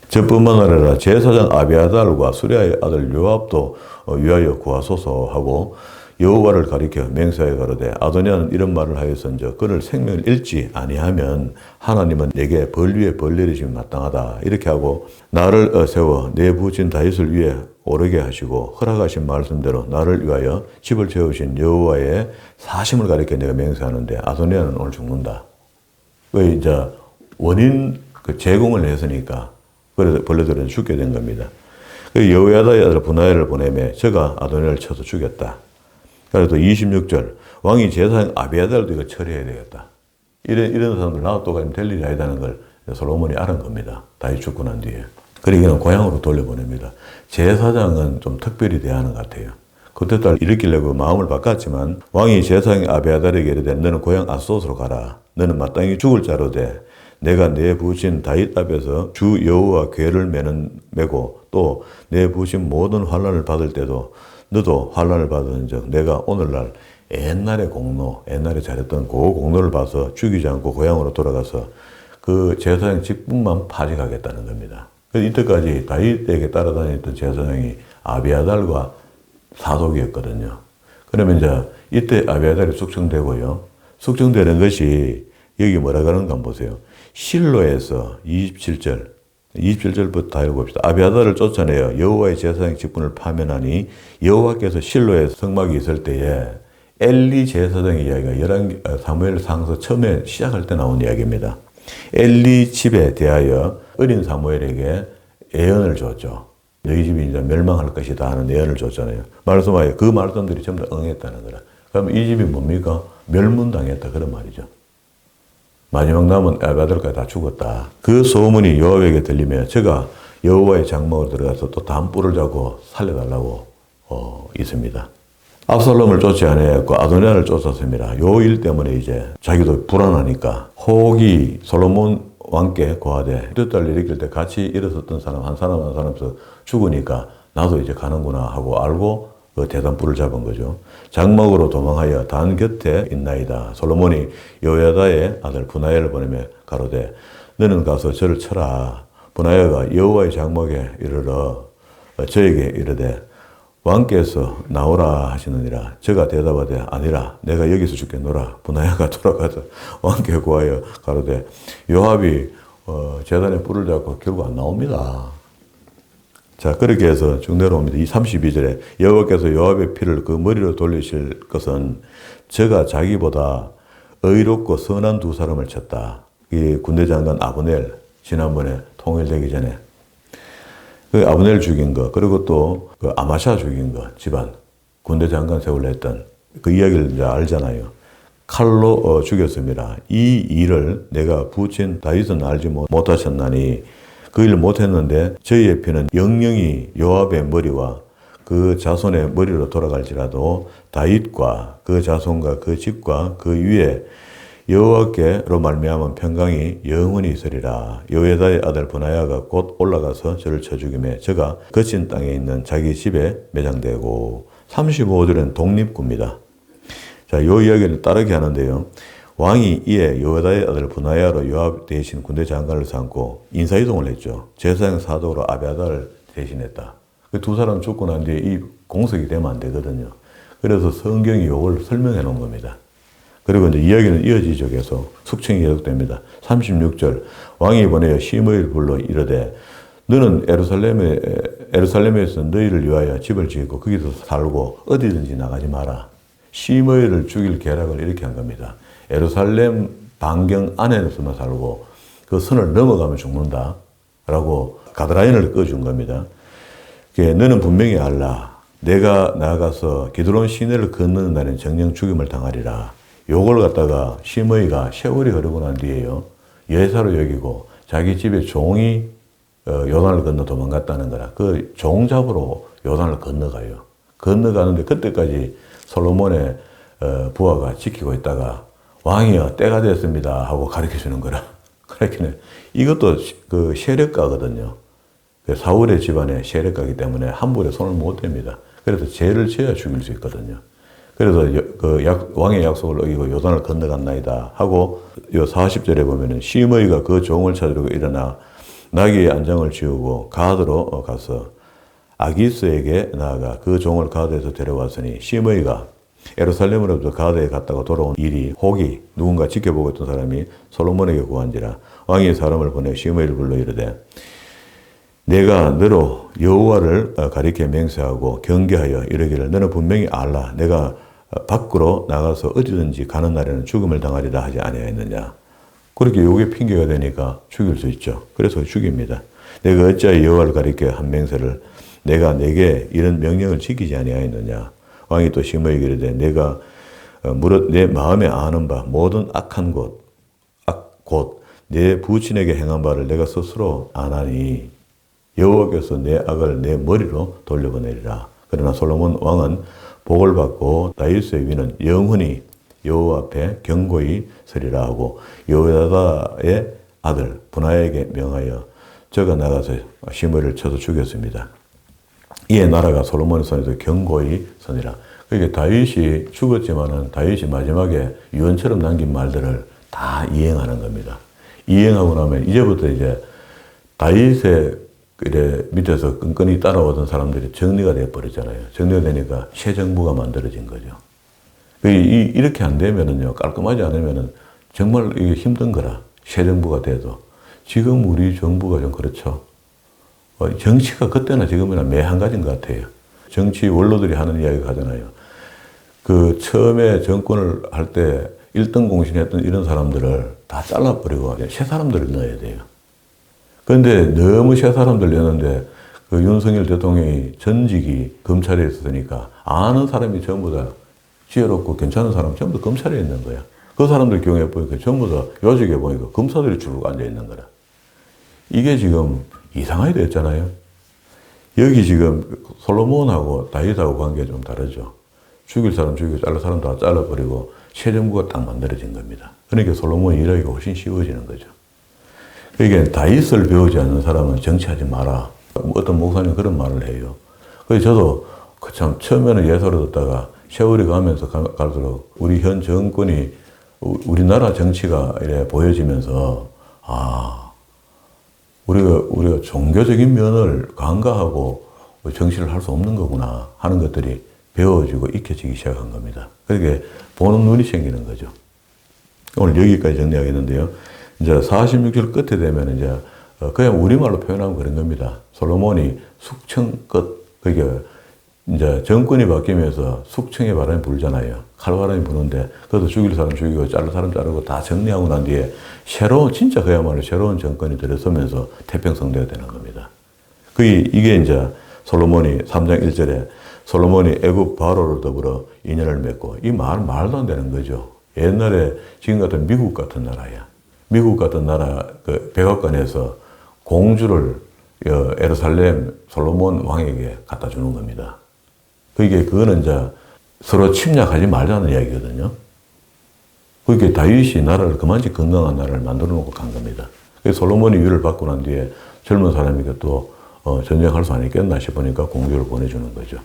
[SPEAKER 1] 저뿐만 아니라 제사장 아비아달과 수리아의 아들 요압도 위하여 구하소서 하고 여호와를 가리켜 맹세하여 가로되 아도니아는 이런 말을 하였은즉 그를 생명을 잃지 아니하면 하나님은 내게 벌 위에 벌 내리심이 마땅하다. 이렇게 하고 나를 세워 내 부친 다윗을 위해 오르게 하시고 허락하신 말씀대로 나를 위하여 집을 채우신 여호와의 사심을 가리켜 내가 맹세하는데 아도니아는 오늘 죽는다. 왜 이제 원인 제공을 했으니까 그래서 벌레들은 죽게 된 겁니다. 여호야다의 아들 분하야를 보내매 저가 아도니아를 쳐서 죽였다. 그래도 26절 왕이 제사장 아비아달도 이거 처리해야 되겠다. 이런 사람들 나도 가면 될 일이 아니다는 걸 솔로몬이 알은 겁니다. 다윗 죽고 난 뒤에. 그러기는 고향으로 돌려보냅니다. 제사장은 좀 특별히 대하는 것 같아요. 그때도 일으키려고 마음을 바꿨지만 왕이 제사장 아비아달에게 이르되 너는 고향 아스돗으로 가라. 너는 마땅히 죽을 자로되 내가 내 부친 다윗 앞에서 주 여호와 궤를 메고 또 내 부친 모든 환난을 받을 때도 너도 환난을 받은즉 내가 오늘날 옛날의 공로, 옛날에 잘했던 그 공로를 봐서 죽이지 않고 고향으로 돌아가서 그 제사장 직분만 파직하겠다는 겁니다. 그래서 이때까지 다윗에게 따라다녔던 제사장이 아비아달과 사독이었거든요. 그러면 이제 이때 아비아달이 숙청되고요. 숙청되는 것이 여기 뭐라 그러는가 한번 보세요. 실로에서 27절부터 다 읽어봅시다. 아비아달을 쫓아내어 여호와의 제사장 직분을 파면하니 여호와께서 실로에 성막이 있을 때에 엘리 제사장의 이야기가 사무엘 상서 처음에 시작할 때 나온 이야기입니다. 엘리 집에 대하여 어린 사무엘에게 예언을 줬죠. 너희 집이 이제 멸망할 것이다 하는 예언을 줬잖아요. 말씀하여 그 말씀들이 전부 다 응했다는 거라. 그럼 이 집이 뭡니까? 멸문당했다 그런 말이죠. 마지막 남은 아비아달까지 다 죽었다. 그 소문이 요압에게 들리며 저가 여호와의 장막으로 들어가서 또 단불을 잡고 살려달라고 있습니다. 압살롬을 쫓지 아니하였고 아도니아를 쫓았습니다. 요 일 때문에 이제 자기도 불안하니까 혹이 솔로몬 왕께 고하되 뒷달 일으킬 때 같이 일어섰던 사람 한 사람씩 죽으니까 나도 이제 가는구나 하고 알고 그 대단불을 잡은 거죠. 장막으로 도망하여 단 곁에 있나이다. 솔로몬이 여호야다의 아들 분하야를 보내며 가로되 너는 가서 저를 쳐라. 분하야가 여호와의 장막에 이르러 저에게 이르되 왕께서 나오라 하시느니라. 저가 대답하되 아니라 내가 여기서 죽겠노라. 분하야가 돌아가서 왕께 구하여 가로되 요압이 제단에 불을 잡고 결국 안 나옵니다. 자, 그렇게 해서 쭉 내려옵니다. 이 32절에 여호와께서 요압의 피를 그 머리로 돌리실 것은 저가 자기보다 의롭고 선한 두 사람을 쳤다. 이 군대 장관 아브넬, 지난번에 통일되기 전에 그 아브넬 죽인 거, 그리고 또 그 아마샤 죽인 거, 집안 군대 장관 세우려 했던 그 이야기를 이제 알잖아요. 칼로 죽였습니다. 이 일을 내가 부친 다윗은 알지 못하셨나니 그 일을 못했는데 저희의 피는 영영이 요압의 머리와 그 자손의 머리로 돌아갈지라도 다윗과 그 자손과 그 집과 그 위에 여호와께로 말미암은 평강이 영원히 있으리라. 여호야다의 아들 분하야가 곧 올라가서 저를 쳐 죽이매 저가 거친 땅에 있는 자기 집에 매장되고 35절은 독립구입니다. 자, 요 이야기를 따르게 하는데요. 왕이 이에 여호야다의 아들 분하야로 요압 대신 군대 장관을 삼고 인사이동을 했죠. 제사장 사독으로 아비아달을 대신했다. 그 두 사람 죽고 난 뒤에 이 공석이 되면 안 되거든요. 그래서 성경이 요걸 설명해 놓은 겁니다. 그리고 이제 이야기는 이어지죠. 계속 숙청이 계속됩니다. 36절 왕이 보내어 시므이를 불러 이르되 너는 에루살렘에서 너희를 위하여 집을 짓고 거기서 살고 어디든지 나가지 마라. 시므이를 죽일 계략을 이렇게 한 겁니다. 예루살렘 반경 안에서만 살고 그 선을 넘어가면 죽는다 라고 가드라인을 꺼준 겁니다. 너는 분명히 알라. 내가 나가서 기드론 시내를 건너는 날엔 정령 죽임을 당하리라. 요걸 갖다가 시므이가 세월이 흐르고 난 뒤에요. 예사로 여기고 자기 집에 종이 요단을 건너 도망갔다는 거라. 그 종 잡으러 요단을 건너가요. 건너가는데 그때까지 솔로몬의 부하가 지키고 있다가 왕이여 때가 됐습니다 하고 가르쳐 주는 거라. 그렇기는 이것도 그 세력가거든요. 사울의 집안의 세력가이기 때문에 함부로 손을 못 댑니다. 그래서 죄를 지어야 죽일 수 있거든요. 그래서 왕의 약속을 어기고 요단을 건너갔나이다 하고 요 40절에 보면은 시므이가 그 종을 찾으려고 일어나 나귀의 안장을 지우고 가드로 가서 아기스에게 나아가 그 종을 가드에서 데려왔으니 시므이가 예루살렘으로부터 가드에 갔다가 돌아온 일이 혹이 누군가 지켜보고 있던 사람이 솔로몬에게 구한지라 왕이 사람을 보내 시므이를 불러 이르되 내가 너로 여호와를 가리켜 맹세하고 경계하여 이르기를 너는 분명히 알라 내가 밖으로 나가서 어디든지 가는 날에는 죽음을 당하리라 하지 아니하였느냐. 그렇게 요게 핑계가 되니까 죽일 수 있죠. 그래서 죽입니다. 내가 어찌하여 여호와를 가리켜 한 맹세를 내가 내게 이런 명령을 지키지 아니하였느냐. 왕이 또 시므에게 이르되 내가 무릇 내 마음에 아는 바 모든 악한 곧 내 부친에게 행한 바를 내가 스스로 아나니 여호와께서 내 악을 내 머리로 돌려보내리라. 그러나 솔로몬 왕은 복을 받고 다윗의 위는 영원히 여호와 앞에 견고히 서리라 하고 여호야다의 아들 분하에게 명하여 저가 나가서 시므를 쳐서 죽였습니다. 이에 나라가 솔로몬의 손에서 견고히 서니라. 그러니까 다윗이 죽었지만은 다윗이 마지막에 유언처럼 남긴 말들을 다 이행하는 겁니다. 이행하고 나면 이제부터 이제 다윗의 밑에서 끈끈이 따라오던 사람들이 정리가 돼버렸잖아요. 정리가 되니까 새 정부가 만들어진 거죠. 이렇게 안 되면은요, 깔끔하지 않으면은 정말 이게 힘든 거라. 새 정부가 돼도. 지금 우리 정부가 좀 그렇죠. 정치가 그때나 지금이나 매 한 가지인 것 같아요. 정치 원로들이 하는 이야기가 하잖아요. 그 처음에 정권을 할 때 1등 공신했던 이런 사람들을 다 잘라버리고 새 사람들을 넣어야 돼요. 그런데 너무 새 사람들 내는데 그 윤석열 대통령이 전직이 검찰에 있었으니까 아는 사람이 전부 다 지혜롭고 괜찮은 사람 전부 다 검찰에 있는 거야. 그 사람들 경우에 보니까 전부 다 요직에 보니까 검사들이 쭉 앉아 있는 거라. 이게 지금 이상하게 됐잖아요. 여기 지금 솔로몬하고 다윗하고 관계가 좀 다르죠. 죽일 사람 죽이고 잘라 사람 다 잘라버리고 새 정부가 딱 만들어진 겁니다. 그러니까 솔로몬이 일하기가 훨씬 쉬워지는 거죠. 그러니까 다윗을 배우지 않는 사람은 정치하지 마라. 어떤 목사님 그런 말을 해요. 그래서 저도 참 처음에는 예사로 듣다가 세월이 가면서 갈수록 우리 현 정권이 우리나라 정치가 이래 보여지면서 우리가 종교적인 면을 간과하고 정치를 할 수 없는 거구나 하는 것들이 배워지고 익혀지기 시작한 겁니다. 그렇게 보는 눈이 생기는 거죠. 오늘 여기까지 정리하겠는데요. 이제 46절 끝에 되면 이제 그냥 우리말로 표현하면 그런 겁니다. 솔로몬이 숙청 끝, 그러니까 이제 정권이 바뀌면서 숙청의 바람이 불잖아요. 칼바람이 부는데 그것도 죽일 사람 죽이고 자를 사람 자르고 다 정리하고 난 뒤에 새로운 진짜 그야말로 새로운 정권이 들어서면서 태평성대가 되는 겁니다. 이게 이제 솔로몬이 3장 1절에 솔로몬이 애굽 바로를 더불어 인연을 맺고 이 말도 안 되는 거죠. 옛날에 지금 같은 미국 같은 나라야. 미국 같은 나라 그 백악관에서 공주를 예루살렘 솔로몬 왕에게 갖다 주는 겁니다. 그거는 이제 서로 침략하지 말자는 이야기거든요. 그게 다윗이 나라를 그만치 건강한 나라를 만들어 놓고 간 겁니다. 솔로몬이 위를 받고 난 뒤에 젊은 사람이니까 또 전쟁할 수 있겠나 싶으니까 공주를 보내주는 거죠.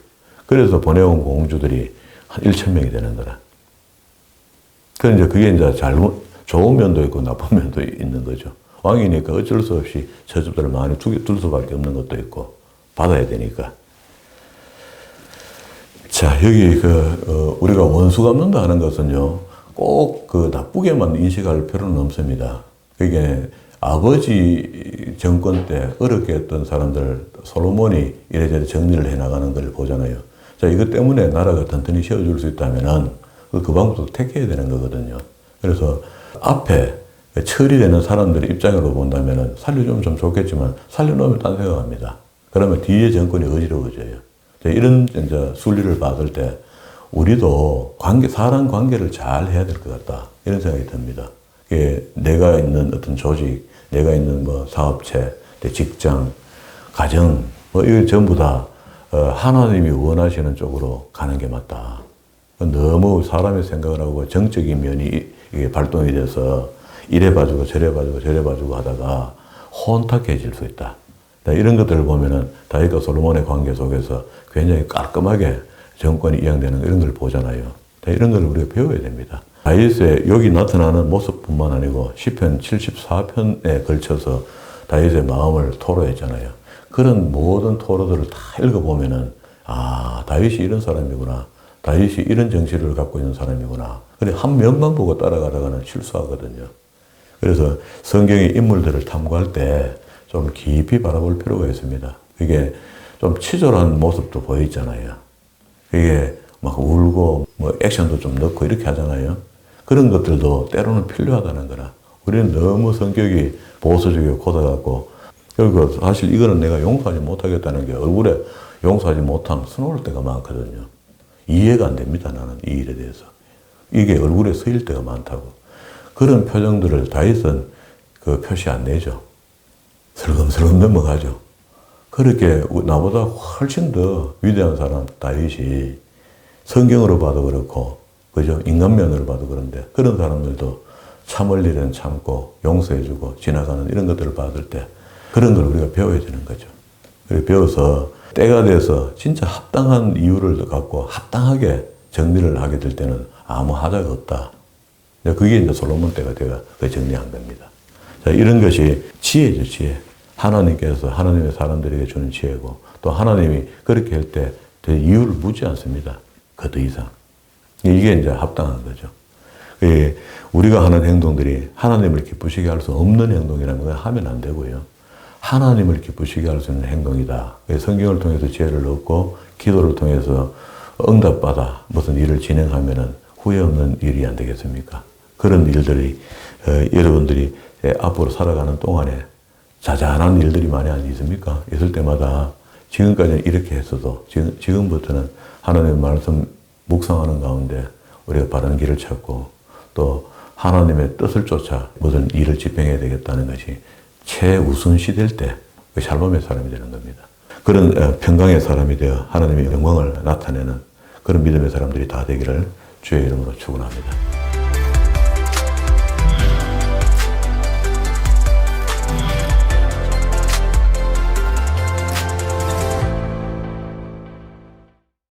[SPEAKER 1] 그래서 보내온 공주들이 한 1,000명이 되는 거라. 그게 이제 좋은 면도 있고 나쁜 면도 있는 거죠. 왕이니까 어쩔 수 없이 저주들을 많이 둘 수밖에 없는 것도 있고 받아야 되니까. 자, 여기 우리가 원수 갚는다 하는 것은요, 꼭 나쁘게만 인식할 필요는 없습니다. 그게 아버지 정권 때 어렵게 했던 사람들, 솔로몬이 이래저래 정리를 해 나가는 걸 보잖아요. 자, 이것 때문에 나라가 튼튼히 세워줄 수 있다면은 그 방법도 택해야 되는 거거든요. 그래서 앞에 처리되는 사람들의 입장으로 본다면은 살려주면 좀 좋겠지만 살려놓으면 딴 생각합니다. 그러면 뒤에 정권이 어지러워져요. 이런 이제 순리를 받을 때 우리도 사람 관계를 잘 해야 될 것 같다. 이런 생각이 듭니다. 내가 있는 어떤 조직, 내가 있는 뭐 사업체, 내 직장, 가정, 뭐 이거 전부 다 하나님이 원하시는 쪽으로 가는 게 맞다. 너무 사람의 생각을 하고 정적인 면이 이게 발동이 돼서 이래 봐주고 저래 봐주고 저래 봐주고 하다가 혼탁해질 수 있다. 이런 것들을 보면은 다윗과 솔로몬의 관계 속에서 굉장히 깔끔하게 정권이 이양되는 이런 걸 보잖아요. 이런 걸 우리가 배워야 됩니다. 다윗의 여기 나타나는 모습뿐만 아니고 시편 74편에 걸쳐서 다윗의 마음을 토로했잖아요. 그런 모든 토로들을 다 읽어보면은 아, 다윗이 이런 사람이구나. 다윗이 이런 정치를 갖고 있는 사람이구나. 그래 한 면만 보고 따라가다가는 실수하거든요. 그래서 성경의 인물들을 탐구할 때 좀 깊이 바라볼 필요가 있습니다. 이게 좀 치졸한 모습도 보이잖아요. 이게 막 울고 뭐 액션도 좀 넣고 이렇게 하잖아요. 그런 것들도 때로는 필요하다는 거라. 우리는 너무 성격이 보수적이고 고다갖고 그리고 사실 이거는 내가 용서하지 못하겠다는 게 얼굴에 용서하지 못하면 서러울 때가 많거든요. 이해가 안 됩니다. 나는 이 일에 대해서. 이게 얼굴에 쓰일 때가 많다고. 그런 표정들을 다윗은 그 표시 안 내죠. 슬금슬금 넘어가죠. 그렇게 나보다 훨씬 더 위대한 사람 다윗이 성경으로 봐도 그렇고 그죠? 인간면으로 봐도 그런데 그런 사람들도 참을 일은 참고 용서해주고 지나가는 이런 것들을 받을 때 그런 걸 우리가 배워야 되는 거죠. 배워서 때가 돼서 진짜 합당한 이유를 갖고 합당하게 정리를 하게 될 때는 아무 하자가 없다. 그게 이제 솔로몬 때가 제가 정리한 겁니다. 자, 이런 것이 지혜죠, 지혜. 하나님께서 하나님의 사람들에게 주는 지혜고 또 하나님이 그렇게 할 때 이유를 묻지 않습니다. 그 더 이상. 이게 이제 합당한 거죠. 우리가 하는 행동들이 하나님을 기쁘시게 할 수 없는 행동이라는 걸 하면 안 되고요. 하나님을 기쁘시게 할 수 있는 행동이다. 성경을 통해서 지혜를 얻고 기도를 통해서 응답받아 무슨 일을 진행하면은 후회 없는 일이 안 되겠습니까? 그런 일들이 여러분들이 앞으로 살아가는 동안에 자잘한 일들이 많이 안 있습니까? 있을 때마다 지금까지는 이렇게 했어도 지금부터는 하나님의 말씀 묵상하는 가운데 우리가 바른 길을 찾고 또 하나님의 뜻을 쫓아 무슨 일을 집행해야 되겠다는 것이 최우선시 될 때 샬롬의 사람이 되는 겁니다. 그런 평강의 사람이 되어 하나님의 영광을 나타내는 그런 믿음의 사람들이 다 되기를 주의 이름으로 축원합니다.